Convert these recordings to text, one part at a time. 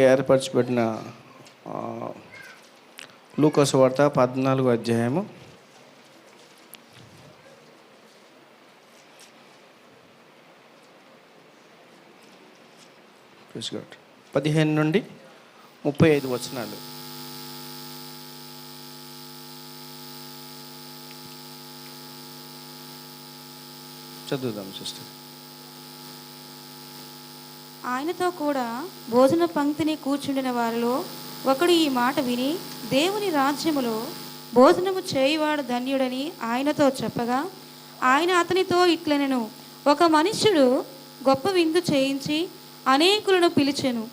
ఏర్పరచబడిన లూకా సువార్త 14వ అధ్యాయము 15 నుండి 35 వచనాలు చదువుదాం సిస్టర్. ఆయనతో కూడా భోజన పంక్తిని కూర్చుండిన వారిలో ఒకడు ఈ మాట విని, దేవుని రాజ్యములో భోజనము చేయువాడు ధన్యుడని ఆయనతో చెప్పగా, ఆయన అతనితో ఇట్లనెను, ఒక మనుష్యుడు గొప్ప విందు చేయించి అనేకులను పిలిచెను.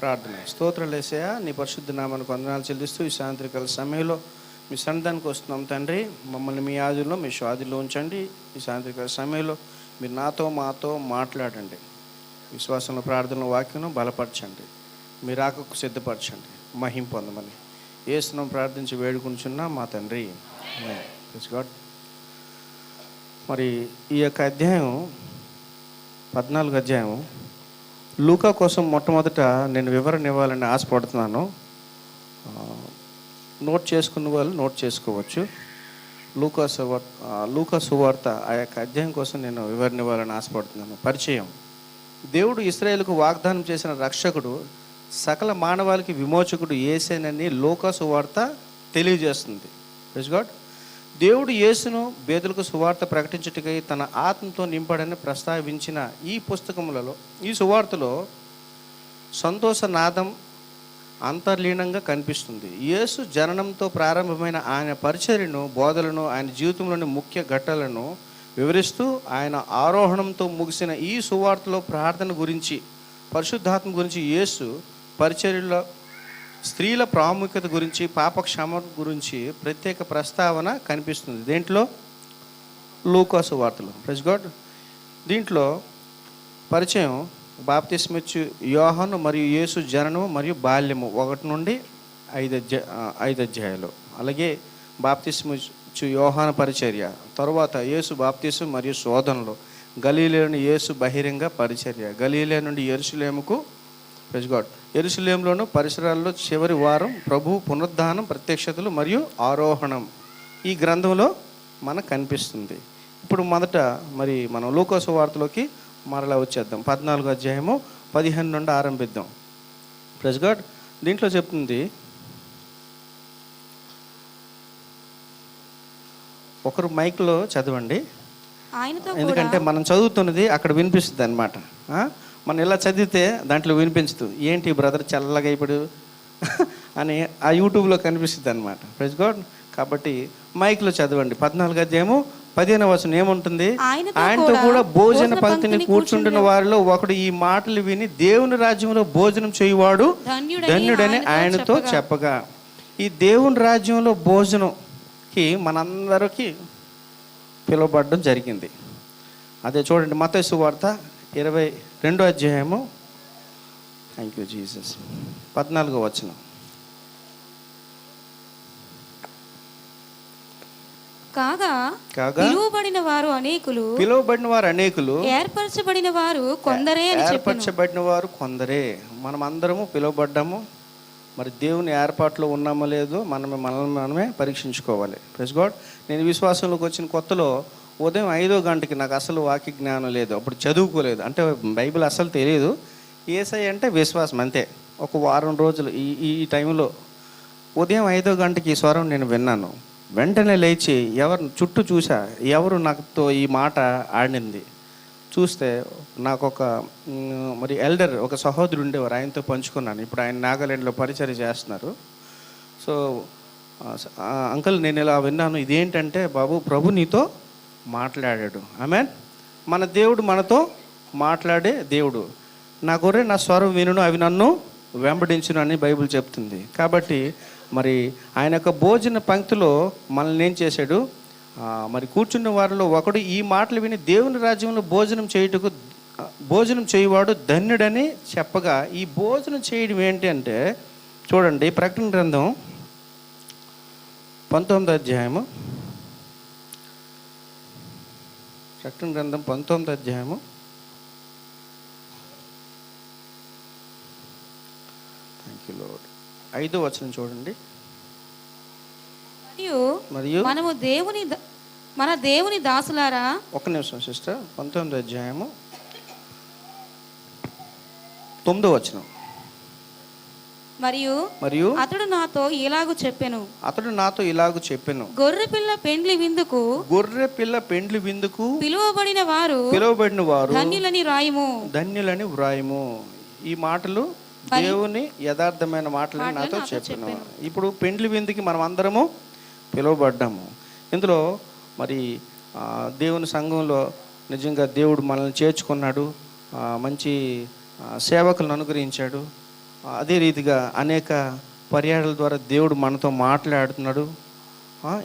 ప్రార్థన. స్తోత్రాలు యేసయ్యా, నీ పరిశుద్ధ నామానికి వందనాలు చెల్లిస్తూ ఈ సాయంత్రకాల సమయంలో మీ సన్నిధానికి వస్తున్నాం తండ్రి. మమ్మల్ని మీ ఆదిలో మీ స్వాదిలో ఉంచండి. ఈ సాయంత్రకాల సమయంలో మీరు నాతో మాతో మాట్లాడండి. విశ్వాసంలో ప్రార్థనలో వాక్యం బలపరచండి. మీ రాకకు సిద్ధపరచండి. మహిం పొందమని యేసునామమున ప్రార్థించి వేడుకుంటున్నా మా తండ్రి. Praise God. మరి ఈ యొక్క అధ్యాయం 14వ అధ్యాయం లూకా కోసం మొట్టమొదట నేను వివరణ ఇవ్వాలని ఆశపడుతున్నాను. నోట్ చేసుకున్న వాళ్ళు నోట్ చేసుకోవచ్చు. లూకా సువార్త ఆ యొక్క అధ్యాయం కోసం నేను వివరణ ఇవ్వాలని ఆశపడుతున్నాను. పరిచయం. దేవుడు ఇశ్రాయేలుకు వాగ్దానం చేసిన రక్షకుడు, సకల మానవాళికి విమోచకుడు యేసేనని లూకా సువార్త తెలియజేస్తుంది. Praise God. దేవుడు యేసును బేదలకు సువార్త ప్రకటించుటకై తన ఆత్మతో నింపాడని ప్రస్తావించిన ఈ పుస్తకములలో, ఈ సువార్తలో సంతోషనాదం అంతర్లీనంగా కనిపిస్తుంది. యేసు జననంతో ప్రారంభమైన ఆయన పరిచర్యను, బోధలను, ఆయన జీవితంలోని ముఖ్య ఘట్టాలను వివరిస్తూ ఆయన ఆరోహణంతో ముగిసిన ఈ సువార్తలో ప్రార్థన గురించి, పరిశుద్ధాత్మ గురించి, యేసు పరిచర్యలో స్త్రీల ప్రాముఖ్యత గురించి, పాప క్షమ గురించి ప్రత్యేక ప్రస్తావన కనిపిస్తుంది. దేంట్లో? లూకాసు వార్తలు. Praise God. దీంట్లో పరిచయం బాప్తిస్మిచ్చు యోహాను మరియు యేసు జననము మరియు బాల్యము 1 నుండి 5 అధ్యాయాలు. అలాగే బాప్తిస్మిచ్చు యోహాను పరిచర్య, తరువాత యేసు బాప్తిస్ము మరియు శోధనలు, గలీలేని యేసు బహిరంగ పరిచర్య, గలీలే నుండి యెరూషలేముకు, ప్రైజ్ గాడ్, యెరూషలేములోను పరిసరాల్లో చివరి వారం, ప్రభు పునరుద్ధానం, ప్రత్యక్షతలు మరియు ఆరోహణం ఈ గ్రంథంలో మనకు కనిపిస్తుంది. ఇప్పుడు మొదట మరి మనం లూకాసు వార్తలోకి మరలా వచ్చేద్దాం. 14వ అధ్యాయము 15 నుండి ఆరంభిద్దాం. Praise God. దీంట్లో చెప్తుంది, ఒకరు మైక్లో చదవండి, ఎందుకంటే మనం చదువుతున్నది అక్కడ వినిపిస్తుంది అనమాట. మనం ఇలా చదివితే దాంట్లో వినిపించదు. ఏంటి బ్రదర్ చల్లగా ఇప్పుడు అని ఆ యూట్యూబ్లో కనిపిస్తుంది అనమాట. Praise God. కాబట్టి మైక్లో చదవండి. 14వ అధ్యాయము 15వ వచనం ఏముంటుంది? ఆయనతో కూడా భోజన పంక్తిని కూర్చుంటున్న వారిలో ఒకడు ఈ మాటలు విని దేవుని రాజ్యంలో భోజనం చేయువాడు ధన్యుడని ఆయనతో చెప్పగా. ఈ దేవుని రాజ్యంలో భోజనంకి మనందరికీ పిలువబడడం జరిగింది. అదే చూడండి, మత్తయి సువార్త 22వ అధ్యాయము, థ్యాంక్ యూ జీసస్, 14వ వచనం. కాగా పిలువబడిన వారు అనేకులు, ఏర్పరచబడిన వారు కొందరే. మనం అందరము పిలువబడ్డాము. మరి దేవుని ఏర్పాట్లో ఉన్నామో లేదో మనమే పరీక్షించుకోవాలి. Praise God. నేను విశ్వాసంలోకి వచ్చిన కొత్తలో ఉదయం 5వ గంటకి నాకు అసలు వాక్య జ్ఞానం లేదు, అప్పుడు చదువుకోలేదు, అంటే బైబిల్ అసలు తెలియదు. యేసయ్య అంటే విశ్వాసం అంతే. ఒక వారం రోజులు ఈ టైంలో ఉదయం 5వ గంటకి ఈ స్వరం నేను విన్నాను. వెంటనే లేచి ఎవరు చుట్టూ చూసా, ఎవరు నాతో ఈ మాట ఆడింది చూస్తే నాకు ఒక మరి ఎల్డర్, ఒక సహోదరు ఉండేవారు, ఆయనతో పంచుకున్నాను. ఇప్పుడు ఆయన నాగాలాండ్లో పరిచర్య చేస్తున్నారు. సో అంకుల్ నేను ఇలా విన్నాను, ఇదేంటంటే బాబు ప్రభు నీతో మాట్లాడాడు. ఆమేన్. మన దేవుడు మనతో మాట్లాడే దేవుడు. నా గొర్రె నా స్వరం వినును, అవి నన్ను వెంబడించును అని బైబిల్ చెప్తుంది. కాబట్టి మరి ఆయన యొక్క భోజన పంక్తిలో మనల్ని ఏం చేశాడు? మరి కూర్చున్న వారిలో ఒకడు ఈ మాటలు విని దేవుని రాజ్యంలో భోజనం చేయువాడు ధన్యుడని చెప్పగా. ఈ భోజనం చేయడం ఏంటి అంటే చూడండి, ప్రకటన గ్రంథం 19వ అధ్యాయము, ప్రకటన గ్రంథం 19వ అధ్యాయము 5వ వచనం చూడండి. మరియు మన దేవుని దాసులారా, ఒక్క నిమిషం సిస్టర్, 19వ అధ్యాయము 9వ వచనం. మరియు అతడు నాతో ఇలాగు చెప్పెను, గొర్రె పిల్ల పెండ్లి విందుకు పిలువబడిన వారు ధన్యులని వ్రాయుము. ఈ మాటలు దేవుని యథార్థమైన మాటలని నాతో చెప్పిన. ఇప్పుడు పెండ్లి విందుకి మనం అందరము పిలువబడ్డాము. ఇందులో మరి దేవుని సంఘంలో నిజంగా దేవుడు మనల్ని చేర్చుకున్నాడు, మంచి సేవకులను అనుగ్రహించాడు. అదే రీతిగా అనేక పర్యాయాల ద్వారా దేవుడు మనతో మాట్లాడుతున్నాడు.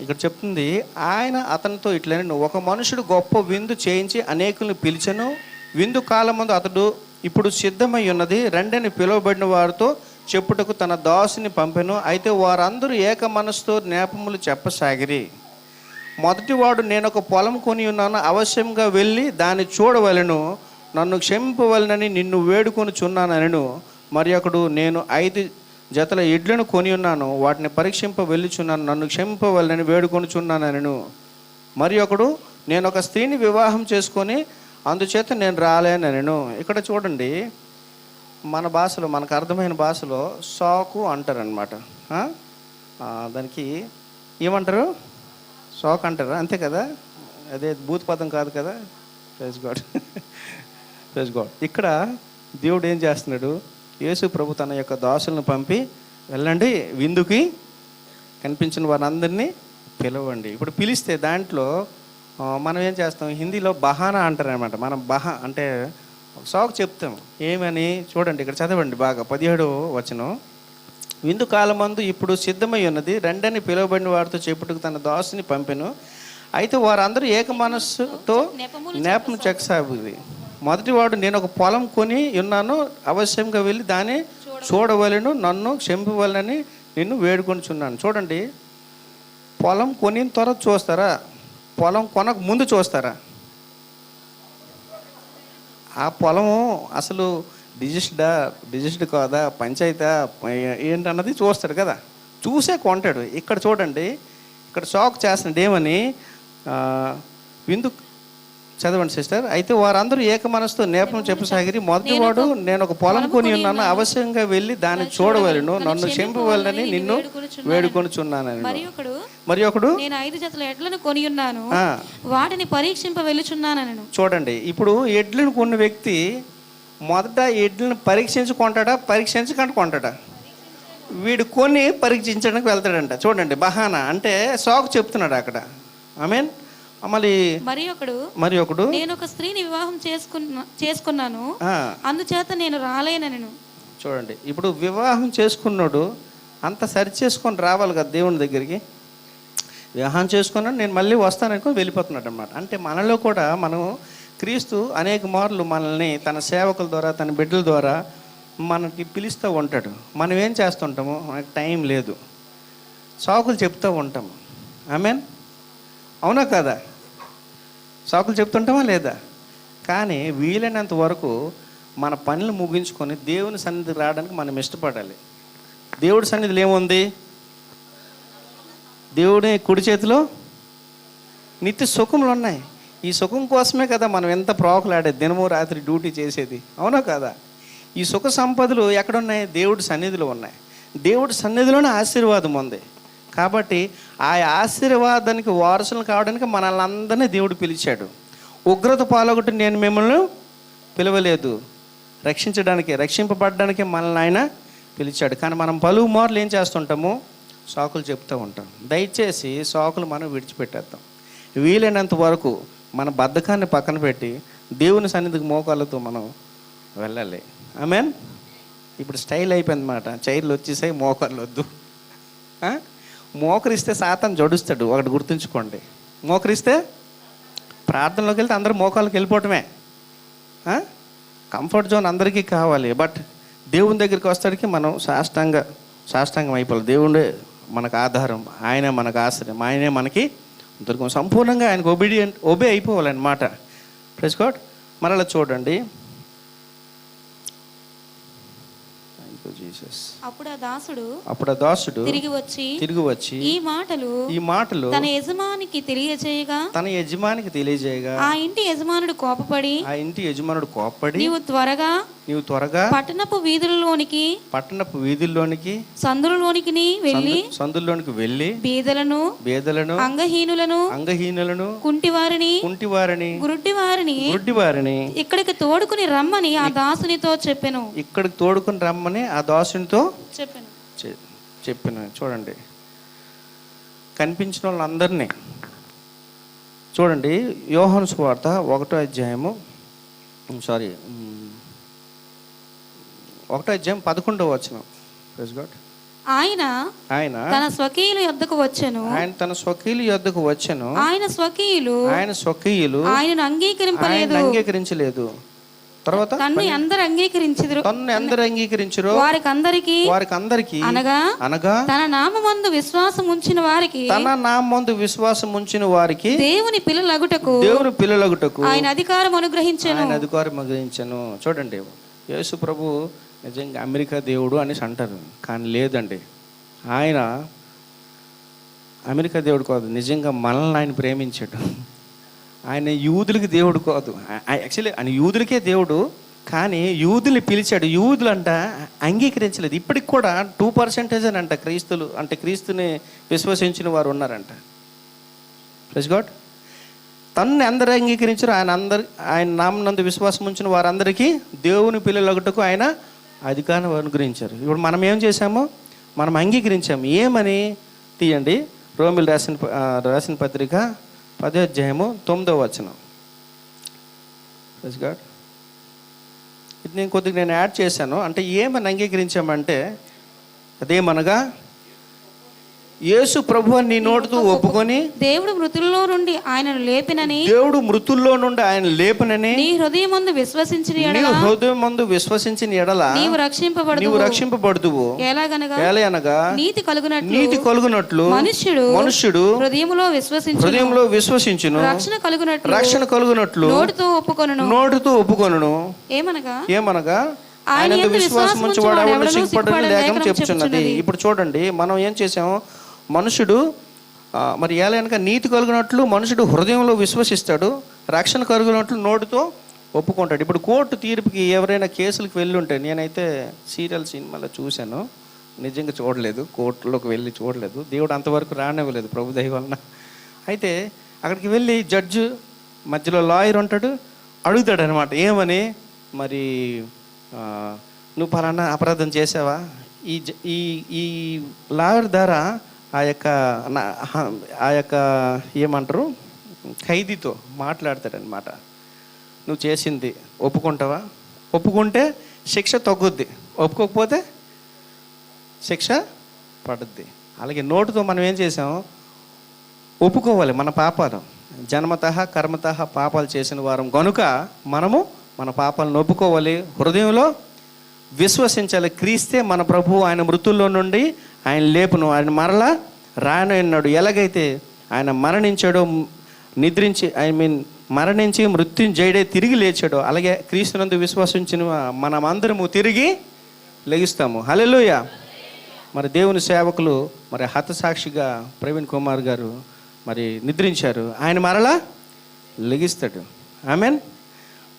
ఇక్కడ చెప్తుంది, ఆయన అతనితో ఇట్లనే, ఒక మనుషుడు గొప్ప విందు చేయించి అనేకులను పిలిచెను. విందు కాలమందు అతడు ఇప్పుడు సిద్ధమై ఉన్నది, రెండని పిలువబడిన వారితో చెప్పుటకు తన దాసుని పంపెను. అయితే వారందరూ ఏక మనసుతో నేపములు చెప్పసాగిరి. మొదటివాడు, నేను ఒక పొలం కొని ఉన్నాను, అవశ్యంగా వెళ్ళి దాన్ని చూడవలెను, నన్ను క్షమింపవలనని నిన్ను వేడుకొని చున్నానను. మరి ఒకడు, నేను 5 జతల ఎడ్లను కొని ఉన్నాను, వాటిని పరీక్షింప వెళ్ళుచున్నాను, నన్ను క్షమింపవలనని వేడుకొని చున్నానను. మరి ఒకడు, నేను ఒక స్త్రీని వివాహం చేసుకొని అందుచేత నేను రాలేనను. ఇక్కడ చూడండి, మన భాషలో, మనకు అర్థమైన భాషలో సాకు అంటారనమాట. దానికి ఏమంటారు? సాకు అంటారు, అంతే కదా, అదే భూత పదం కాదు కదా. Praise God, praise God. ఇక్కడ దేవుడు ఏం చేస్తున్నాడు? యేసు ప్రభు తన యొక్క దాసులను పంపి, వెళ్ళండి విందుకి, కనిపించిన వారందరినీ పిలవండి. ఇప్పుడు పిలిస్తే దాంట్లో మనం ఏం చేస్తాం? హిందీలో బహానా అంటారనమాట. మనం అంటే సాకు చెప్తాం. ఏమని చూడండి, ఇక్కడ చదవండి బాగా, 17వ వచనం. విందు కాలమందు ఇప్పుడు సిద్ధమై ఉన్నది, రెండని పిలువబడిన వారితో చెప్పుటకు తన దాసుని పంపెను. అయితే వారందరూ ఏక మనస్సుతో నేపం చెక్కసాగింది. మొదటివాడు, నేను ఒక పొలం కొని ఉన్నాను, అవశ్యంగా వెళ్ళి దాన్ని చూడవలెను, నన్ను క్షమింపవలెనని నిన్ను వేడుకొనిచున్నాను. చూడండి, పొలం కొనిన తర్వాత చూస్తారా? పొలం కొనక ముందు చూస్తారా? ఆ పొలము అసలు రిజిస్టర్డ్ కాదా, పంచాయతా ఏంటన్నది చూస్తాడు కదా, చూసే కొంటాడు. ఇక్కడ చూడండి, ఇక్కడ షాక్ చేస్తున్నాడు. ఏమని? విందు చదవండి సిస్టర్. అయితే వారందరూ ఏక మనసుతో నేపం చెప్పసాగిరి. మొదటివాడు, నేను ఒక పొలం కొని ఉన్నాను, అవశ్యంగా వెళ్ళి దాన్ని చూడవలెను, నన్ను క్షమింపవలెనని నిన్ను వేడుకొనిచున్నాను. మరి ఒకడు, నేను 5 జతల ఎడ్లను కొని ఉన్నాను, వాటిని పరీక్షింప వెళ్ళుచున్నానను. చూడండి, ఇప్పుడు ఎడ్లను కొన్న వ్యక్తి మొదట ఎడ్లను పరీక్షించుకుంటాడా, పరీక్షించకుండా కొంటాడా? వీడు కొని పరీక్షించడానికి వెళ్తాడంట. చూడండి, బహానా అంటే సాకు చెప్తున్నాడు అక్కడ. ఆమేన్. మళ్ళీ మరి ఒకడు, నేను ఒక స్త్రీని వివాహం చేసుకున్నాను, అందుచేత నేను రాలేనను. చూడండి, ఇప్పుడు వివాహం చేసుకున్నాడు, అంత సరి చేసుకొని రావాలి కదా దేవుని దగ్గరికి. వివాహం చేసుకున్నాడు, నేను మళ్ళీ వస్తాననుకో వెళ్ళిపోతున్నాడు అనమాట. అంటే మనలో కూడా మనం క్రీస్తు అనేక మార్లు మనల్ని తన సేవకుల ద్వారా, తన బిడ్డల ద్వారా మనకి పిలుస్తూ ఉంటాడు. మనం ఏం చేస్తుంటాము? మనకి టైం లేదు, సాకులు చెప్తూ ఉంటాము. ఆమేన్. అవునా కదా? సాకులు చెప్తుంటామా లేదా? కానీ వీలైనంత వరకు మన పనులు ముగించుకొని దేవుని సన్నిధికి రావడానికి మనం ఇష్టపడాలి. దేవుడి సన్నిధిలో ఏముంది? దేవుడి కుడి చేతిలో నిత్య సుఖములు ఉన్నాయి. ఈ సుఖం కోసమే కదా మనం ఎంత ప్రోకలాడేది, దినము రాత్రి డ్యూటీ చేసేది. అవునా కదా? ఈ సుఖ సంపదలు ఎక్కడున్నాయి? దేవుడి సన్నిధిలో ఉన్నాయి. దేవుడి సన్నిధిలోనే ఆశీర్వాదం ఉంది. కాబట్టి ఆ ఆశీర్వాదానికి వారసులు కావడానికి మనల్ని అందరినీ దేవుడు పిలిచాడు. ఉగ్రత పాలొకటి నేను మిమ్మల్ని పిలవలేదు, రక్షింపబడడానికి మనల్ని ఆయన పిలిచాడు. కానీ మనం పలువు మార్లు ఏం చేస్తుంటాము? సాకులు చెప్తూ ఉంటాం. దయచేసి సాకులు మనం విడిచిపెట్టేద్దాం. వీలైనంత వరకు మన బద్ధకాన్ని పక్కన పెట్టి దేవుని సన్నిధికి మోకాళ్ళతో మనం వెళ్ళాలి. ఆమేన్. ఇప్పుడు స్టైల్ అయిపోయింది అన్నమాట. చైర్లు వచ్చేసాయి, మోకాళ్ళు వద్దు. మోకరిస్తే సాతాను జడుస్తాడు, ఒకటి గుర్తుంచుకోండి. మోకరిస్తే ప్రార్థనలోకి వెళ్తే అందరూ మోకాళ్ళకి వెళ్ళిపోవటమే. కంఫర్ట్ జోన్ అందరికీ కావాలి. బట్ దేవుని దగ్గరికి వస్తాడికి మనం సాష్టాంగం అయిపోవాలి. దేవుడే మనకు ఆధారం, ఆయనే మనకు ఆశ్రయం, ఆయనే మనకి దొరకం. సంపూర్ణంగా ఆయనకు ఒబే అయిపోవాలన్నమాట. Praise God. మరలా చూడండి, అప్పుడు ఆ దాసుడు తిరిగి వచ్చి ఈ మాటలు తన యజమానికి తెలియజేయగా ఆ ఇంటి యజమానుడు కోపపడి నీవు త్వరగా పట్టణపు వీధుల్లోనికి సందుల్లోనికి వెళ్ళి బీదలను అంగహీనులను కుంటివారిని గుడ్డివారిని ఇక్కడికి తోడుకుని రమ్మని ఆ దాసునితో చెప్పెను. ఆ దాసునితో చెప్పాను. చూడండి, కనిపించిన వాళ్ళందరినీ చూడండి. యోహాను సువార్త 1వ అధ్యాయము 11వ వచనం. Praise God. ఆయన తన స్వకీయుల యొద్దకు వచ్చెను. ఆయన స్వకీయులు ఆయనను అంగీకరించలేదు. తర్వాత తన్ను అందరూ అంగీకరించరు. వారికందరికి అనగా తన నామమందు విశ్వాసం ఉంచిన వారికి దేవుని పిల్లలగుటకు ఆయన అధికారం అనుగ్రహించెను. చూడండి, యేసు ప్రభు నిజంగా అమెరికా దేవుడు అనేసి అంటారు, కానీ లేదండి. ఆయన అమెరికా దేవుడు కాదు, నిజంగా మనల్ని ఆయన ప్రేమించాడు. ఆయన యూదులకి దేవుడు కాదు, యాక్చువల్లీ ఆయన యూదులకే దేవుడు, కానీ యూదుల్ని పిలిచాడు. యూదులంట అంగీకరించలేదు. ఇప్పటికి కూడా 2% అంట క్రీస్తులు, అంటే క్రీస్తుని విశ్వసించిన వారు ఉన్నారంట. Praise God. తన్ను అందరూ అంగీకరించారు. ఆయన నామనందు విశ్వాసం ఉంచిన వారందరికీ దేవుని పిల్లలగుటకు ఆయన అధికారం అనుగ్రహించారు. ఇప్పుడు మనం ఏం చేశాము? మనం అంగీకరించాము. ఏమని? తీయండి, రోమిలు రాసిన పత్రిక 10వ అధ్యాయము 9వ వచనం. Praise God. ఇది నేను కొద్దిగా యాడ్ చేశాను. అంటే ఏమని అంగీకరించామంటే, అదేమనగా యేసు ప్రభువు నీ నోటితో ఒప్పుకొని దేవుడు మృతుల్లో నుండి ఆయనను లేపినని నీ హృదయమందు విశ్వసించిన ఎడల నీవు రక్షింపబడుదువు. ఎలాగనగా నీతి కలుగునట్లు మనుష్యుడు హృదయములో విశ్వసించును, రక్షణ కలుగునట్లు నోటితో ఒప్పుకొనును. ఏమనగా ఆయన యందు విశ్వాసం ఉంచువాడు ఎవడునూ సిగ్గుపడని లేఖనం చెప్పుచున్నది. ఇప్పుడు చూడండి, మనం ఏం చేసాం? మనుషుడు మరి ఏలైనక నీతి కలుగునట్లు మనుషుడు హృదయంలో విశ్వసిస్తాడు, రక్షణ కలుగునట్లు నోటితో ఒప్పుకుంటాడు. ఇప్పుడు కోర్టు తీర్పుకి ఎవరైనా కేసులకు వెళ్ళి ఉంటే, నేనైతే సీరియల్ సినిమాలో చూశాను, నిజంగా చూడలేదు, కోర్టులోకి వెళ్ళి చూడలేదు, దేవుడు అంతవరకు రానివ్వలేదు ప్రభు దయ వలన. అయితే అక్కడికి వెళ్ళి జడ్జు మధ్యలో లాయర్ ఉంటాడు, అడుగుతాడు అనమాట, ఏమని, మరి నువ్వు పలానా అపరాధం చేసావా? ఈ లాయర్ ద్వారా ఆ యొక్క ఏమంటారు, ఖైదీతో మాట్లాడతాడనమాట. నువ్వు చేసింది ఒప్పుకుంటావా? ఒప్పుకుంటే శిక్ష తగ్గుద్ది, ఒప్పుకోకపోతే శిక్ష పడుద్ది. అలాగే నోటుతో మనం ఏం చేసాం? ఒప్పుకోవాలి మన పాపాలు. జన్మతః కర్మతః పాపాలు చేసిన వారం కనుక మనము మన పాపాలను ఒప్పుకోవాలి, హృదయంలో విశ్వసించాలి. క్రీస్తే మన ప్రభువు, ఆయన మృతుల్లో నుండి ఆయన లేపును, ఆయన మరలా రానన్నాడు. ఎలాగైతే ఆయన మరణించాడో, మరణించి మృత్యుంజయుడే తిరిగి లేచాడో, అలాగే క్రీస్తునందు విశ్వసించిన మనమందరము తిరిగి లెగిస్తాము. హల్లెలూయా. మరి దేవుని సేవకులు మరి హతసాక్షిగా ప్రవీణ్ కుమార్ గారు మరి నిద్రించారు, ఆయన మరలా లెగిస్తాడు. ఆమెన్.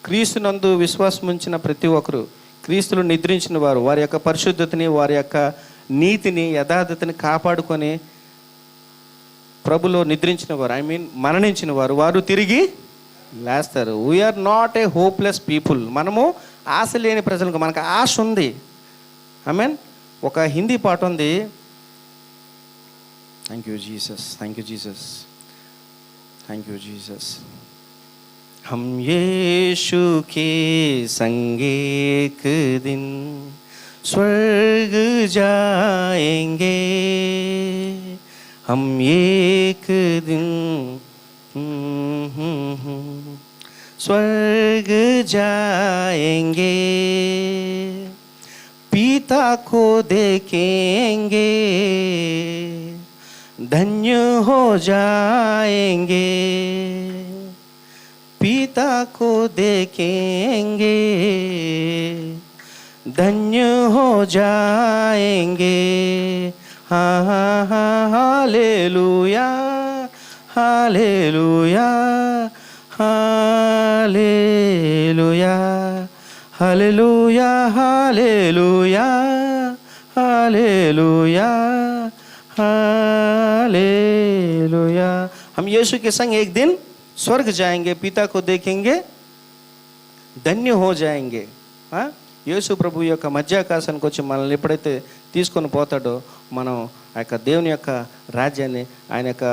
క్రీస్తునందు విశ్వాసం ఉంచిన ప్రతి ఒక్కరు, క్రీస్తులు నిద్రించిన వారు, వారి యొక్క పరిశుద్ధతని, వారి యొక్క నీతిని, యథార్థతని కాపాడుకొని ప్రభులో నిద్రించిన వారు, మరణించిన వారు, వారు తిరిగి లేస్తారు. We're not a hopeless people. మనము ఆశ లేని ప్రజలకు, మనకు ఆశ ఉంది. ఆమెన్. ఒక హిందీ పాట ఉంది, thank you Jesus, thank you Jesus, thank you Jesus. हम यीशु के संग एक दिन स्वर्ग जाएंगे, हम एक दिन स्वर्ग जाएंगे, पिता को देखेंगे, धन्य हो जाएंगे, पिता को देखेंगे, धन्य हो जाएंगे. हाँ हाँ हाँ, hallelujah hallelujah hallelujah hallelujah hallelujah hallelujah hallelujah. हम यीशु के संग एक दिन स्वर्ग जाएंगे, पिता को देखेंगे, धन्य हो जाएंगे. యేసు ప్రభు యొక్క మధ్యాకాశానికి వచ్చి మనల్ని ఎప్పుడైతే తీసుకొని పోతాడో, మనం ఆ యొక్క దేవుని యొక్క రాజ్యాన్ని, ఆయన యొక్క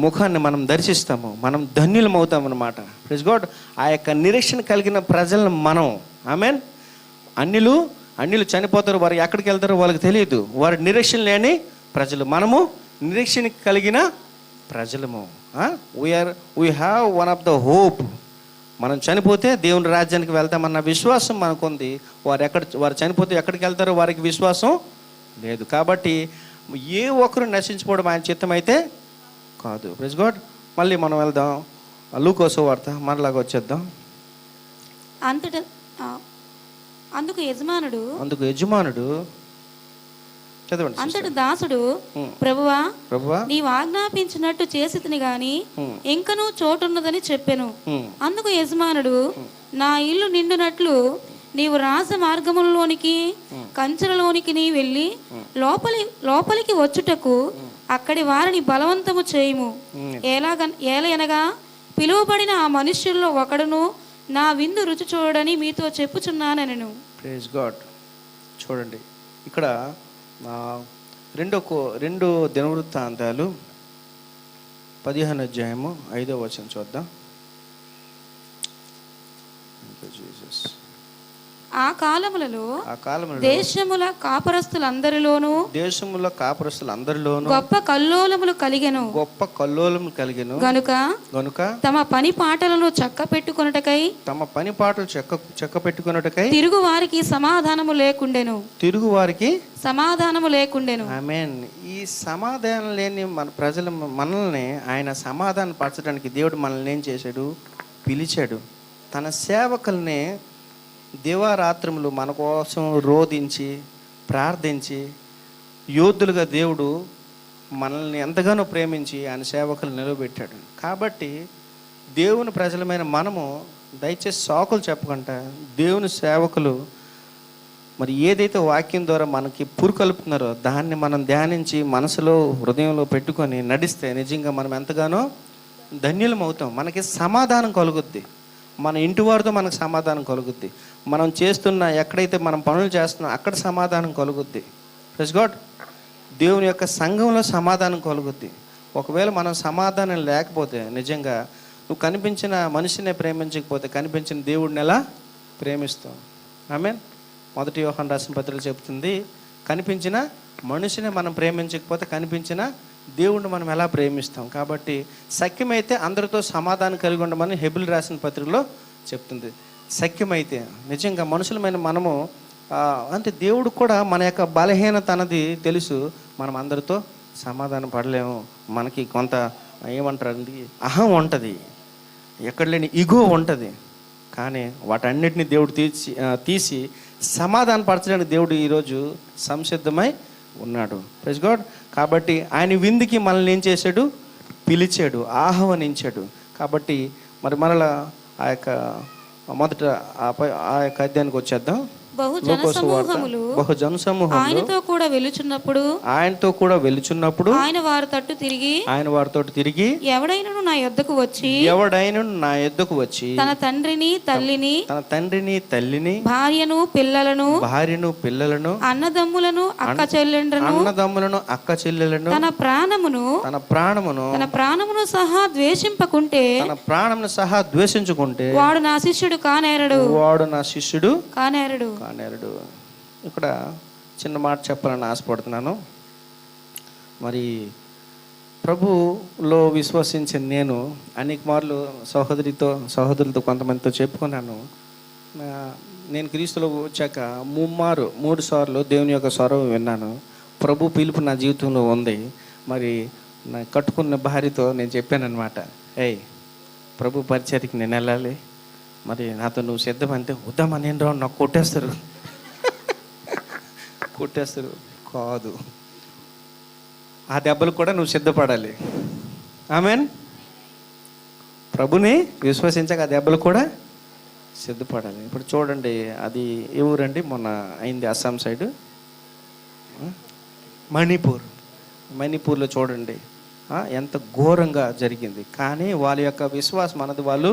ముఖాన్ని మనం దర్శిస్తాము, మనం ధన్యులం అవుతామన్నమాట. Praise God. ఆ యొక్క నిరీక్షణ కలిగిన ప్రజలను మనం, ఆమెన్. అన్యులు చనిపోతారు, వారు ఎక్కడికి వెళ్తారో వాళ్ళకి తెలియదు, వారు నిరీక్షణ లేని ప్రజలు. మనము నిరీక్షణ కలిగిన ప్రజలము. We have one of the hope. మనం చనిపోతే దేవుని రాజ్యానికి వెళ్తామన్న విశ్వాసం మనకుంది. వారు చనిపోతే ఎక్కడికి వెళ్తారో వారికి విశ్వాసం లేదు. కాబట్టి ఏ ఒక్కరు నశించుకోవడం ఆయన చిత్తం అయితే కాదు. Praise God. మళ్ళీ మనం వెళ్దాం లూకోసు వార్త, మనలాగా వచ్చేద్దాం. అందుకు యజమానుడు చదవండి. అంతటి దాసుడు, ప్రభువా నీవు ఆజ్ఞాపించినట్టు చేసితిని గాని ఇంకనూ చోటున్నదని చెప్పెను. అందుకు యజమానుడు, నా ఇల్లు నిండునట్లు నీవు రాజ మార్గములలోనికి కంచెలలోనికి నీ వెళ్ళి లోపలికి వచ్చుటకు అక్కడి వారిని బలవంతము చేయుము. ఏలయనగా పిలువబడిన ఆ మనుష్యుల్లో ఒకడును నా విందు రుచి చూడని మీతో చెప్పుచున్నానెను. Praise God. చూడండి, ఇక్కడ రెండు దినవృత్తాంతాలు 15వ అధ్యాయము 5వ వచనం చూద్దాం. ఆ కాలములలో ఆ కాలంలో దేశముల కాపరస్తులందరిలోనూ దేశములో కాపురస్తులు అందరిలోనూ గొప్ప కల్లోలములు కలిగెను. గొప్ప కల్లోలం కలిగెను. గనుక తమ పని పాటలను చక్క పెట్టుకొనుటకై తమ పని పాటలు చెక్క పెట్టుకున్నట్టుకై తిరుగు వారికి సమాధానము లేకుండెను. తిరుగు వారికి సమాధానము లేకుండెను. ఆమేన్. ఈ సమాధానం లేని మన ప్రజలు మనల్ని ఆయన సమాధానం పరచడానికి దేవుడు మనల్ని ఏం చేశాడు? పిలిచాడు. తన సేవకుల్ని దివారాత్రములు మన కోసం రోధించి ప్రార్థించి యోధులుగా దేవుడు మనల్ని ఎంతగానో ప్రేమించి ఆయన సేవకులు నిలబెట్టాడు. కాబట్టి దేవుని ప్రజలమైన మనము దయచేసి సాకులు చెప్పకుండా దేవుని సేవకులు మరి ఏదైతే వాక్యం ద్వారా మనకి పురుకొల్పుతున్నారో దాన్ని మనం ధ్యానించి మనసులో హృదయంలో పెట్టుకొని నడిస్తే నిజంగా మనం ఎంతగానో ధన్యులం అవుతాం. మనకి సమాధానం కలుగుద్ది. మన ఇంటి వారితో మనకు సమాధానం కలుగుద్ది. మనం చేస్తున్న ఎక్కడైతే మనం పనులు చేస్తున్నాం అక్కడ సమాధానం కలుగుద్ది. Praise God. దేవుని యొక్క సంఘంలో సమాధానం కలుగుద్ది. ఒకవేళ మనం సమాధానం లేకపోతే నిజంగా నువ్వు కనిపించిన మనిషినే ప్రేమించకపోతే కనిపించిన దేవుడిని ఎలా ప్రేమిస్తావు? ఆమేన్. 1 యోహాను రాసిన పత్రిక చెప్తుంది, కనిపించిన మనిషిని మనం ప్రేమించకపోతే కనిపించిన దేవుణ్ణి మనం ఎలా ప్రేమిస్తాం? కాబట్టి సఖ్యమైతే అందరితో సమాధానం కలిగి ఉండమని హెబ్రీయులకు రాసిన పత్రికలో చెప్తుంది. సఖ్యమైతే నిజంగా మనుషులమైన మనము అంటే దేవుడు కూడా మన యొక్క బలహీనత అన్నది తెలుసు. మనం అందరితో సమాధానం పడలేము. మనకి కొంత ఏమంటారండి అహం ఉంటుంది, ఎక్కడ లేని ఇగో ఉంటుంది. కానీ వాటన్నిటిని దేవుడు తీసి సమాధాన పరచడానికి దేవుడు ఈరోజు సంసిద్ధమై ఉన్నాడు. Praise God. కాబట్టి ఆయన విందుకి మనల్ని ఏం చేశాడు? పిలిచాడు, ఆహ్వానించాడు. కాబట్టి మరి మరలా ఆ యొక్క మొదట ఆ యొక్క అధ్యాయానికి వచ్చేద్దాం. బహుజన సమూహములు ఆయనతో కూడా వెలుచున్నప్పుడు ఆయన వారి తట్టు తిరిగి ఎవడైనను నా యొద్దకు వచ్చి తన తండ్రిని తల్లిని భార్యను పిల్లలను అన్నదమ్ములను అక్క చెల్లెలను తన ప్రాణమును సహా ద్వేషింపకుంటే వాడు నా శిష్యుడు కానేరడు. ఇక్కడ చిన్న మాట చెప్పాలని ఆశపడుతున్నాను. మరి ప్రభులో విశ్వసించిన నేను అనేక మార్లు సహోదరులతో కొంతమందితో చెప్పుకున్నాను. నేను క్రీస్తులో వచ్చాక 3 సార్లు దేవుని యొక్క స్వరం విన్నాను. ప్రభు పిలుపు నా జీవితంలో ఉంది. మరి నా కట్టుకున్న భార్యతో నేను చెప్పానన్నమాట, ప్రభు పరిచర్యకి నేను వెళ్ళాలి, మరి నాతో నువ్వు సిద్ధమంటే వద్దామా నేను రాను, నాకు కొట్టేస్తారు కాదు, ఆ దెబ్బలు కూడా నువ్వు సిద్ధపడాలి. ఆమేన్. ప్రభుని విశ్వసించక ఆ దెబ్బలు కూడా సిద్ధపడాలి. ఇప్పుడు చూడండి, అది ఏ ఊరండి? మొన్న అయింది అస్సాం సైడ్, మణిపూర్లో చూడండి ఎంత ఘోరంగా జరిగింది. కానీ వాళ్ళ యొక్క విశ్వాసం అన్నది వాళ్ళు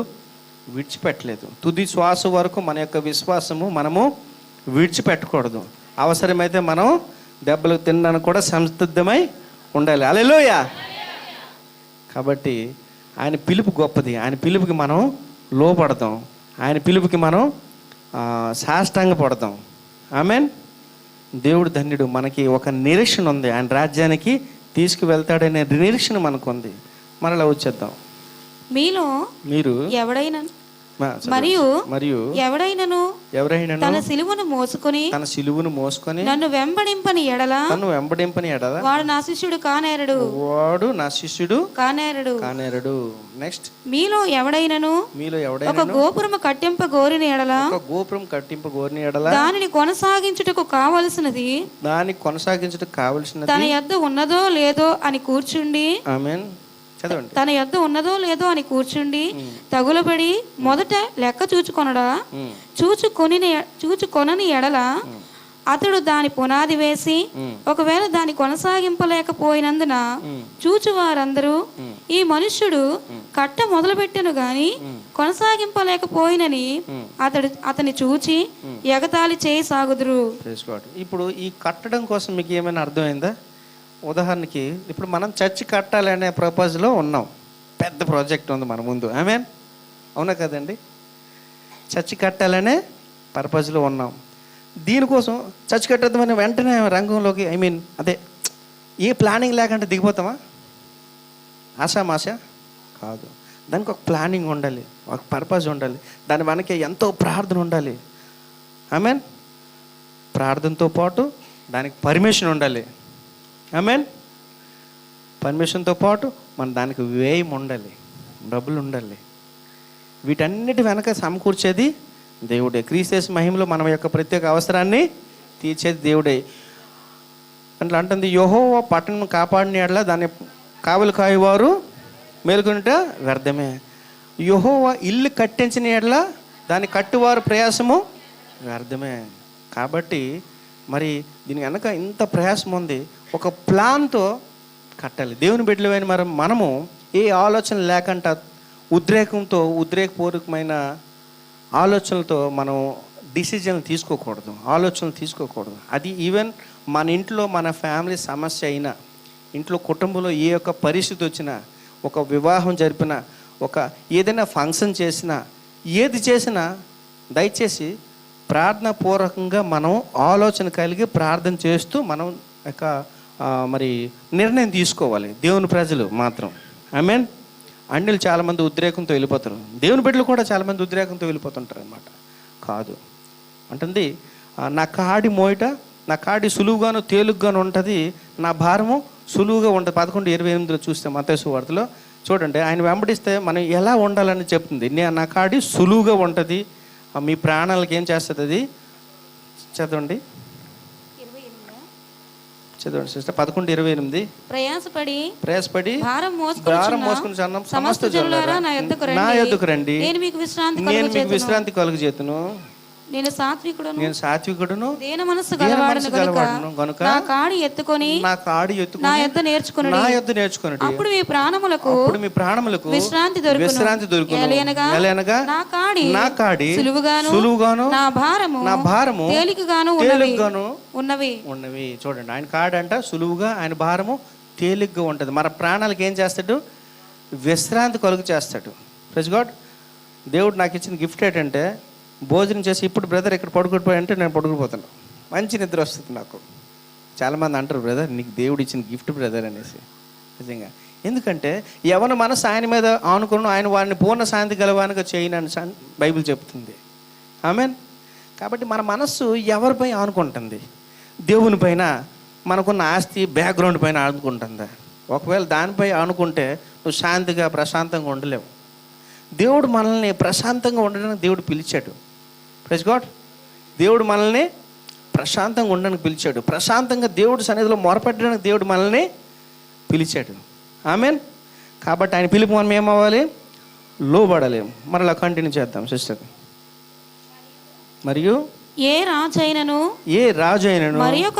విడిచిపెట్టలేదు. తుది శ్వాస వరకు మన యొక్క విశ్వాసము మనము విడిచిపెట్టకూడదు. అవసరమైతే మనం దెబ్బలు తినడానికి కూడా సంసిద్ధమై ఉండాలి. హల్లెలూయా. కాబట్టి ఆయన పిలుపు గొప్పది. ఆయన పిలుపుకి మనం లోపడతాం. ఆయన పిలుపుకి మనం సాష్టాంగ పడతాం. ఆమేన్. దేవుడు ధన్యుడు. మనకి ఒక నిరీక్షణ ఉంది, ఆయన రాజ్యానికి తీసుకువెళ్తాడనే నిరీక్షణ మనకు ఉంది. మరలా వచ్చేద్దాం. మీరు మరియు ఎవడైనను తన సిలువను మోసుకొని నన్ను వెంబడింపని ఎడల వాడు నా శిష్యుడు కానేరడు. నెక్స్ట్, మీలో ఎవడైనను ఒక గోపురము కట్టింప గోరిన ఎడల దానిని కొనసాగించుటకు కావలసినది తన యొద్ద ఉన్నదో లేదో అని కూర్చుండి తగులబడి మొదట లెక్క చూచుకొనని ఎడల అతడు దాని పునాది వేసి ఒకవేళ దాన్ని కొనసాగింపలేకపోయినందున చూచు వారందరూ ఈ మనుష్యుడు కట్ట మొదలుపెట్టెను గాని కొనసాగింపలేకపోయినని అతని చూచి ఎగతాళి చేయి సాగుదురు. ఇప్పుడు ఈ కట్టడం కోసం మీకు ఏమైనా అర్థమైందా? ఉదాహరణకి ఇప్పుడు మనం చర్చి కట్టాలనే ప్రపోజల్లో ఉన్నాం. పెద్ద ప్రాజెక్ట్ ఉంది మన ముందు. ఆమేన్. అవునా కదండి? చర్చి కట్టాలనే పర్పస్లో ఉన్నాం. దీనికోసం చచ్చి కట్టేద్దామని వెంటనే రంగంలోకి అదే ఏ ప్లానింగ్ లేకుండా దిగిపోతామా? ఆశామాష కాదు. దానికి ఒక ప్లానింగ్ ఉండాలి, ఒక పర్పస్ ఉండాలి, దాని వెనక ఎంతో ప్రార్థన ఉండాలి. ఆమెన్. ప్రార్థనతో పాటు దానికి పర్మిషన్ ఉండాలి. ఆమెన్. పర్మిషన్తో పాటు మన దానికి వ్యయం ఉండాలి, డబ్బులు ఉండాలి. వీటన్నిటి వెనక సమకూర్చేది దేవుడే. క్రీస్తు మహిమలో మన యొక్క ప్రత్యేక అవసరాన్ని తీర్చేది దేవుడే. అట్లా అంటుంది, యెహోవా పట్టణం కాపాడిన యెడల దాన్ని కావలి కాయవారు మేలుకొనుట వ్యర్థమే. యెహోవా ఇల్లు కట్టించిన యెడల దాన్ని కట్టువారు ప్రయాసము వ్యర్థమే. కాబట్టి మరి దీని వెనక ఇంత ప్రయాసం ఉంది, ఒక ప్లాన్తో కట్టాలి. దేవుని బిడ్డలమైన మరి మనము ఏ ఆలోచన లేకుండా ఉద్రేకపూర్వకమైన ఆలోచనలతో మనం డిసిజన్ ఆలోచనలు తీసుకోకూడదు. అది ఈవెన్ మన ఇంట్లో మన ఫ్యామిలీ సమస్య అయినా, ఇంట్లో కుటుంబంలో ఏ యొక్క పరిస్థితి వచ్చినా, ఒక వివాహం జరిపినా, ఒక ఏదైనా ఫంక్షన్ చేసినా, ఏది చేసినా దయచేసి ప్రార్థనాపూర్వకంగా మనం ఆలోచన కలిగి ప్రార్థన చేస్తూ మనం యొక్క మరి నిర్ణయం తీసుకోవాలి. దేవుని ప్రజలు మాత్రం ఆమేన్. అన్యులు చాలామంది ఉద్రేకంతో వెళ్ళిపోతారు, దేవుని బిడ్డలు కూడా చాలామంది ఉద్రేకంతో వెళ్ళిపోతుంటారు అన్నమాట. కాదు అంటుంది, నా కాడి సులువుగాను తేలిగ్గాను ఉంటుంది, నా భారము సులువుగా ఉంటుంది. 11:28 చూస్తే మత్తయి సువార్తలో చూడండి, ఆయన వెంబడిస్తే మనం ఎలా ఉండాలని చెప్తుంది. నా కాడి సులువుగా ఉంటుంది, మీ ప్రాణాలకు ఏం చేస్తుంది అది. చదవండి సిస్టర్. 11:28 ప్రయాసపడి భారం మోసుకుని సమస్త జనులారా నా యొద్దకు రండి, నేను మీకు విశ్రాంతి కలుగజేతును. నేను సాత్వికుడును దీన మనస్సు గలవాడును గనుక నా కాడి ఎత్తుకొని నా యొద్ద నేర్చుకొనుడి. అప్పుడు మీ ప్రాణములకు విశ్రాంతి దొరుకును. ఎలయనగా నా కాడి సులువుగాను నా భారము తేలికగాను ఉన్నవి. చూడండి, ఆయన కాడి అంట సులువుగా, ఆయన భారము తేలిగ్గా ఉంటుంది. మన ప్రాణాలకు ఏం చేస్తాడు? విశ్రాంతి కలుగు చేస్తాడు. Praise God. దేవుడు నాకు ఇచ్చిన గిఫ్ట్ ఏంటంటే, భోజనం చేసి ఇప్పుడు బ్రదర్ ఇక్కడ పడుకుంటుపోయి అంటే నేను పడుకుపోతాను, మంచి నిద్ర వస్తుంది నాకు. చాలామంది అంటారు, బ్రదర్ నీకు దేవుడు ఇచ్చిన గిఫ్ట్ బ్రదర్ అనేసి. నిజంగా. ఎందుకంటే ఎవరి మనసు ఆయన మీద ఆనుకున్నాను, ఆయన వారిని పూర్ణ శాంతి గలవానిగా చేయనని బైబిల్ చెప్తుంది. ఆమేన్. కాబట్టి మన మనస్సు ఎవరిపై ఆనుకుంటుంది? దేవుని పైన, మనకున్న ఆస్తి బ్యాక్గ్రౌండ్ పైన ఆనుకుంటుందా? ఒకవేళ దానిపై ఆనుకుంటే నువ్వు శాంతిగా ప్రశాంతంగా ఉండలేవు. దేవుడు మనల్ని ప్రశాంతంగా ఉండడానికి దేవుడు పిలిచాడు. Praise God. దేవుడు మనల్ని ప్రశాంతంగా ఉండడానికి పిలిచాడు. ప్రశాంతంగా దేవుడు సన్నిధిలో మొరపెట్టడానికి దేవుడు మనల్ని పిలిచాడు. ఆమేన్. కాబట్టి ఆయన పిలుపు మనం ఏమవ్వాలి? లోబడాలి. మరలా కంటిన్యూ చేద్దాం సిస్టర్. మరియు ఏ రాజైనను మరి ఒక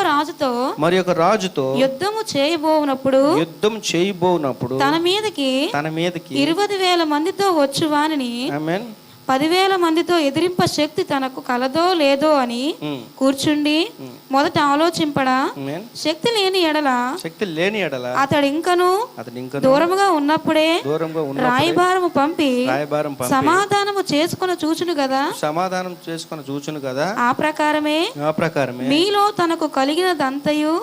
రాజుతో యుద్ధము చేయబోనప్పుడు తన మీదకి 20,000 మందితో వచ్చు వానిని 10,000 మందితో ఎదిరింప శక్తి తనకు కలదో లేదో అని కూర్చుండి మొదట ఆలోచింపడా. శక్తి లేని ఎడల అతడు ఇంకను దూరముగా ఉన్నప్పుడే రాయబారము పంపి సమాధానము చేసుకొని చూచును కదా. ఆ ప్రకారమే మీలో తనకు కలిగినదంతయు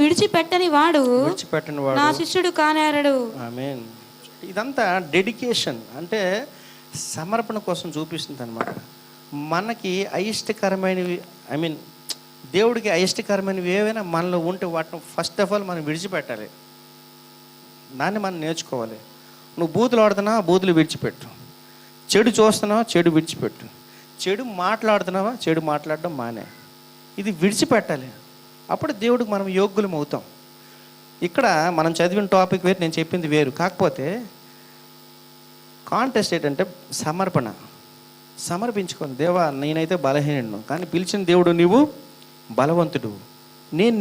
విడిచిపెట్టని వాడు నా శిష్యుడు కానేరడు. ఆమేన్. ఇదంతా డెడికేషన్, అంటే సమర్పణ కోసం చూపిస్తుంది అనమాట. మనకి అయిష్టకరమైనవి, దేవుడికి అయిష్టకరమైనవి ఏవైనా మనలో ఉంటే వాటిని ఫస్ట్ ఆఫ్ ఆల్ మనం విడిచిపెట్టాలి. దాన్ని మనం నేర్చుకోవాలి. నువ్వు బూతులు ఆడుతున్నావా, బూతులు విడిచిపెట్టు. చెడు చూస్తున్నావా, చెడు విడిచిపెట్టు. చెడు మాట్లాడుతున్నావా, చెడు మాట్లాడడం మానే. ఇది విడిచిపెట్టాలి. అప్పుడు దేవుడికి మనం యోగ్యులం అవుతాం. ఇక్కడ మనం చదివిన టాపిక్ వేరు, నేను చెప్పింది వేరు. కాకపోతే కాంటెస్ట్ ఏంటంటే సమర్పించుకోండి. దేవా నేనైతే బలహీనుడు, కానీ పిలిచిన దేవుడు నీవు బలవంతుడు.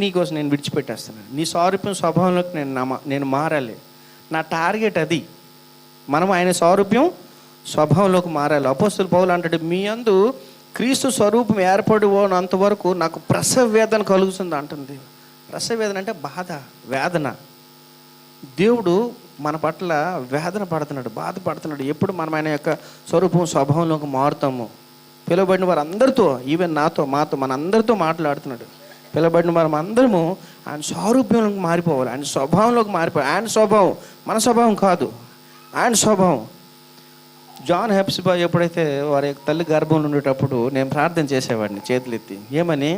నీకోసం నేను విడిచిపెట్టేస్తున్నాను. నీ సారూప్యం స్వభావంలోకి నేను మారాలి. నా టార్గెట్ అది. మనం ఆయన సారూప్యం స్వభావంలోకి మారాలి. అపోస్తలుడు పౌలు అంటాడు, మీ యందు క్రీస్తు స్వరూపం ఏర్పడినంత వరకు నాకు ప్రసవ వేదన కలుగుతుంది అంటుంది. ప్రసవ వేదన అంటే బాధ, వేదన. దేవుడు మన పట్ల వేదన పడుతున్నాడు, బాధపడుతున్నాడు. ఎప్పుడు మనం ఆయన యొక్క స్వరూపం స్వభావంలోకి మారుతాము. పిలువబడిన వారు అందరితో, ఈవెన్ నాతో, మాతో, మన అందరితో మాట్లాడుతున్నాడు. పిలువబడిన వారు అందరము ఆయన స్వరూపంలోకి మారిపోవాలి, ఆయన స్వభావంలోకి మారిపోవాలి. ఆయన స్వభావం మన స్వభావం కాదు, ఆయన స్వభావం. జాన్ హెప్సిబా ఎప్పుడైతే వారి తల్లి గర్భంలో ఉండేటప్పుడు నేను ప్రార్థన చేసేవాడిని చేతులెత్తి. ఏమని?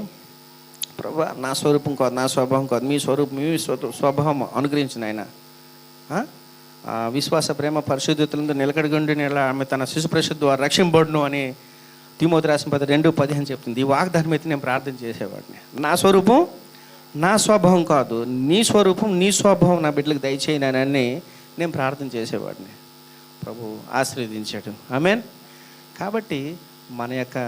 ప్రభా, నా స్వరూపం కాదు, నా స్వభావం కాదు, మీ స్వరూపం, మీ స్వభావం అనుగ్రహించిన ఆయన. విశ్వాస ప్రేమ పరిశుద్ధతలందు నిలకడగుండి ఆమె తన శిశు పరిశుద్ధ ద్వారా రక్షింపబడును అని తిమోతి రాసిన 2:15 చెప్తుంది. ఈ వాగ్దానం అయితే నేను ప్రార్థన చేసేవాడిని. నా స్వరూపం నా స్వభావం కాదు, నీ స్వరూపం నీ స్వభావం నా బిడ్డలకు దయచేయనని నేను ప్రార్థన చేసేవాడిని. ప్రభు ఆశీర్వదించాడు. ఆమేన్. కాబట్టి మన యొక్క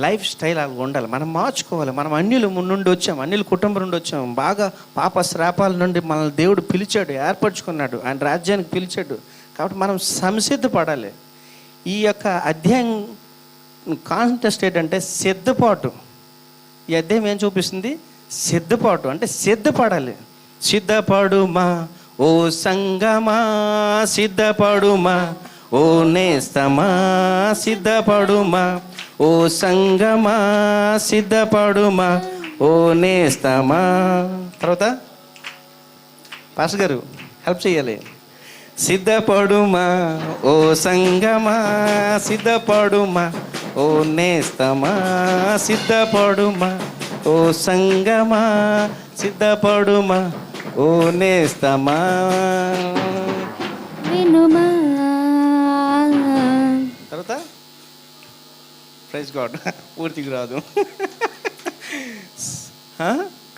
లైఫ్ స్టైల్ అలా ఉండాలి, మనం మార్చుకోవాలి. మనం అన్యుల నుండి వచ్చాం, అన్యుల కుటుంబం నుండి వచ్చాం. బాగా పాప శ్రాపాల నుండి మనల్ని దేవుడు పిలిచాడు, ఏర్పరచుకున్నాడు, ఆయన రాజ్యానికి పిలిచాడు. కాబట్టి మనం సంసిద్ధపడాలి. ఈ యొక్క అధ్యాయం కాంటెస్ట్ ఏంటంటే సిద్ధపాటు. ఈ అధ్యాయం ఏం చూపిస్తుంది? సిద్ధపాటు అంటే సిద్ధపడాలి. సిద్ధపడుమా ఓ సంగమా, సిద్ధపడుమా ఓ నేస్తమా, సిద్ధపడుమా ఓ సంగమా, సిద్ధపడుమా ఓ నేస్తమా. తర్వాత పాస్టర్ గారు హెల్ప్ చేయాలి. సిద్ధపడుమా ఓ సంగమా, సిద్ధపడుమా ఓ నేస్తమా, సిద్ధపడుమా ఓ సంగమా, సిద్ధపడుమా ఓ నేస్తమా. తర్వాత ప్రైజ్ గాడ్, పూర్తిగా రాదు.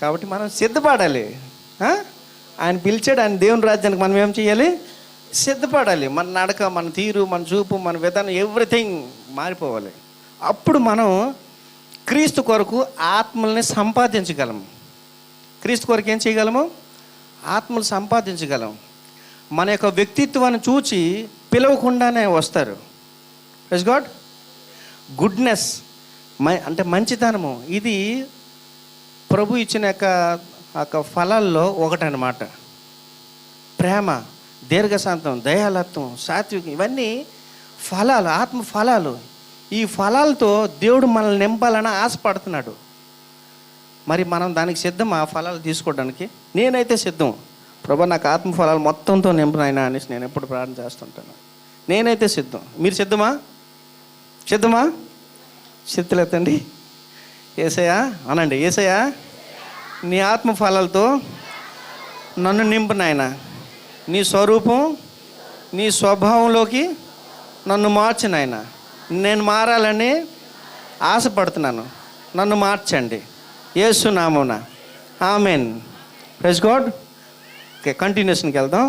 కాబట్టి మనం సిద్ధపడాలి. ఆయన పిలిచాడు, ఆయన దేవుని రాజ్యానికి మనం ఏం చేయాలి? సిద్ధపడాలి. మన నడక, మన తీరు, మన చూపు, మన విధానం, ఎవ్రీథింగ్ మారిపోవాలి. అప్పుడు మనం క్రీస్తు కొరకు ఆత్మల్ని సంపాదించగలము. క్రీస్తు కొరకు ఏం చేయగలము? ఆత్మలు సంపాదించగలం. మన యొక్క వ్యక్తిత్వాన్ని చూచి పిలవకుండానే వస్తారు. Praise God. గుడ్నెస్ అంటే మంచితనము, ఇది ప్రభు ఇచ్చిన యొక్క ఫలాల్లో ఒకటనమాట. ప్రేమ, దీర్ఘశాంతం, దయాలత్వం, సాత్వికం, ఇవన్నీ ఫలాలు, ఆత్మ ఫలాలు. ఈ ఫలాలతో దేవుడు మనల్ని నింపాలని ఆశపడుతున్నాడు. మరి మనం దానికి సిద్ధం, ఆ ఫలాలు తీసుకోవడానికి? నేనైతే సిద్ధం. ప్రభు, నాకు ఆత్మ ఫలాలు మొత్తంతో నింపనైనా అనేసి నేను ఎప్పుడు ప్రార్థన చేస్తుంటాను. నేనైతే సిద్ధం. మీరు సిద్ధమా? సిద్ధమా? చేతులెత్తండి. యేసయ్యా అనండి. యేసయ్యా, నీ ఆత్మ ఫలాలతో నన్ను నింపు నాయనా. నీ స్వరూపం, నీ స్వభావంలోకి నన్ను మార్చు నాయనా. నేను మారాలని ఆశపడుతున్నాను, నన్ను మార్చండి యేసు నామమున. ఆమేన్. Praise God. ఓకే, కంటిన్యూషన్కి వెళ్దాం.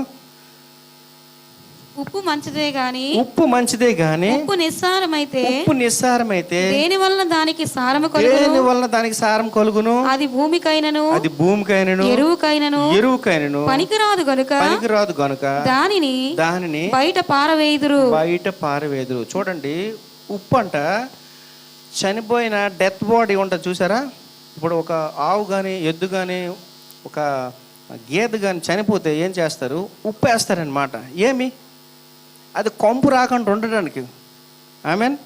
ఉప్పు మంచిదే గాని, ఉప్పు మంచిదే గాని, ఉప్పు నిస్సారమైతే, ఉప్పు నిస్సారమైతే దేని వలన దానికి సారము కలుగును? దేని వలన దానికి సారం కలుగును? అది భూమికైనను, అది భూమికైనను, ఎరువుకైనను పనికిరాదు గనుక దానిని బయట పారవేదురు. చూడండి, ఉప్పు అంట చనిపోయిన డెత్ బాడీ ఉంటుంది చూసారా? ఇప్పుడు ఒక ఆవు కానీ, ఎద్దు కానీ, ఒక గేదె కానీ చనిపోతే ఏం చేస్తారు? ఉప్పు వేస్తారనమాట. ఏమి? అది కొంపు రాకుండా ఉండడానికి. ఆమేన్.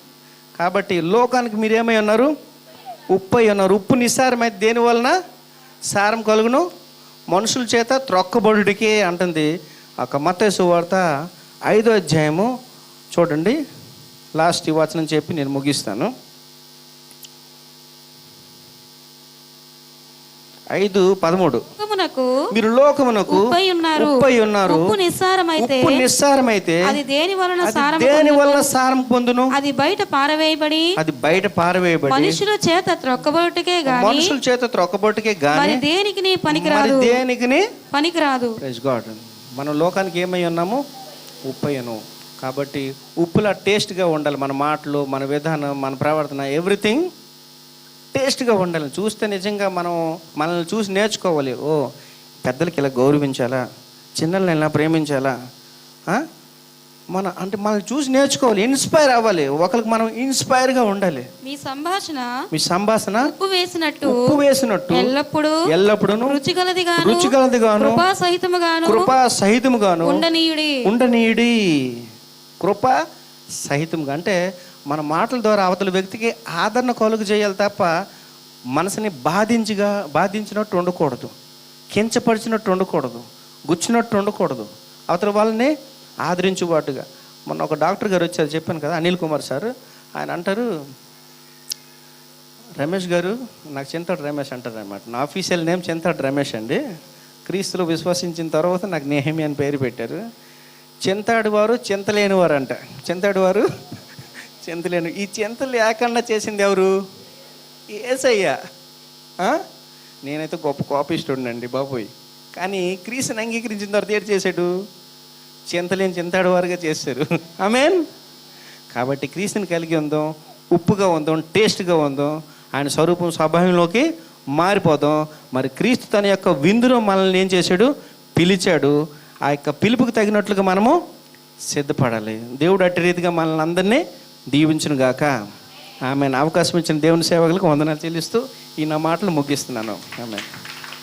కాబట్టి లోకానికి మీరేమై ఉన్నారు? ఉప్పు అయి ఉన్నారు. ఉప్పు నిస్సారమైతే దేని వలన సారం కలుగును? మనుషుల చేత త్రొక్కబడుడికే అంటుంది ఒక మత్తయి సువార్త 5వ అధ్యాయము. చూడండి, లాస్ట్ ఈ వచనం చెప్పి నేను ముగిస్తాను. 5:13. మీరు లోకమునకు ఉప్పై ఉన్నారు. ఉప్పు నిస్సారమైతే అది దేని వలన సారం పొందును? అది బయట పారవేయబడి మనుషుల చేత త్రొక్కబొట్టుకే గాని మరి దేనికి పనికిరాదు. Praise God. మనం లోకానికి ఏమై ఉన్నాము? ఉప్పయ్యను. కాబట్టి ఉప్పులా టేస్ట్గా ఉండాలి. మన మాటలు, మన విధానం, మన ప్రవర్తన, ఎవ్రీథింగ్ టేస్ట్గా ఉండాలి. చూస్తే నిజంగా మనల్ని చూసి నేర్చుకోవాలి. ఓ, పెద్దలకి ఇలా గౌరవించాలా, చిన్నల్ని ఇలా ప్రేమించాలా, మనల్ని చూసి నేర్చుకోవాలి, ఇన్స్పైర్ అవ్వాలి. ఒకరికి మనం ఇన్స్పైర్గా ఉండాలి. మీ సంభాషణ ఉప్పు వేసినట్టు ఎల్లప్పుడూ రుచిగలదిగాను కృపా సహితముగాను ఉండనీయుడి. కృప సహితముగా అంటే మన మాటల ద్వారా అవతల వ్యక్తికి ఆదరణ కలుగు చేయాలి తప్ప మనసుని బాధించినట్టు ఉండకూడదు, కించపరిచినట్టు ఉండకూడదు, గుచ్చినట్టు ఉండకూడదు. అవతల వాళ్ళని ఆదరించుబాటుగా. మొన్న ఒక డాక్టర్ గారు వచ్చారు, చెప్పాను కదా, అనిల్ కుమార్ సార్. ఆయన అంటారు, రమేష్ గారు, నాకు చింతాడు రమేష్ అంటారు అన్నమాట. నా ఆఫీషియల్ నేమ్ చింతాడు రమేష్ అండి. క్రీస్తులో విశ్వసించిన తర్వాత నాకు నెహమి అని పేరు పెట్టారు. చింతాడు వారు చింతలేని వారు అంట. చింతాడు వారు చింతలేని. ఈ చింత లేకుండా చేసింది ఎవరు? యేసయ్య. నేనైతే గొప్ప కోపిష్టుడినండి బాబోయ్. కానీ క్రీస్తుని అంగీకరించిన తర్వాత ఏడు చేశాడు? చింతలేని చింతాడు వారుగా చేశారు. ఆమేన్. కాబట్టి క్రీస్తుని కలిగి ఉందాం, ఉప్పుగా ఉందాం, టేస్ట్గా ఉందాం, ఆయన స్వరూపం స్వభావంలోకి మారిపోదాం. మరి క్రీస్తు తన యొక్క విందులో మనల్ని ఏం చేశాడు? పిలిచాడు. ఆ యొక్క పిలుపుకి తగినట్లుగా మనము సిద్ధపడాలి. దేవుడు అట్టి రీతిగా మనల్ని అందరినీ దీవించును గాక. ఆమె అవకాశం ఇచ్చిన దేవుని సేవకులకు వందనాలు చెల్లిస్తూ ఈ నా మాటలు ముగిస్తున్నాను. ఆమె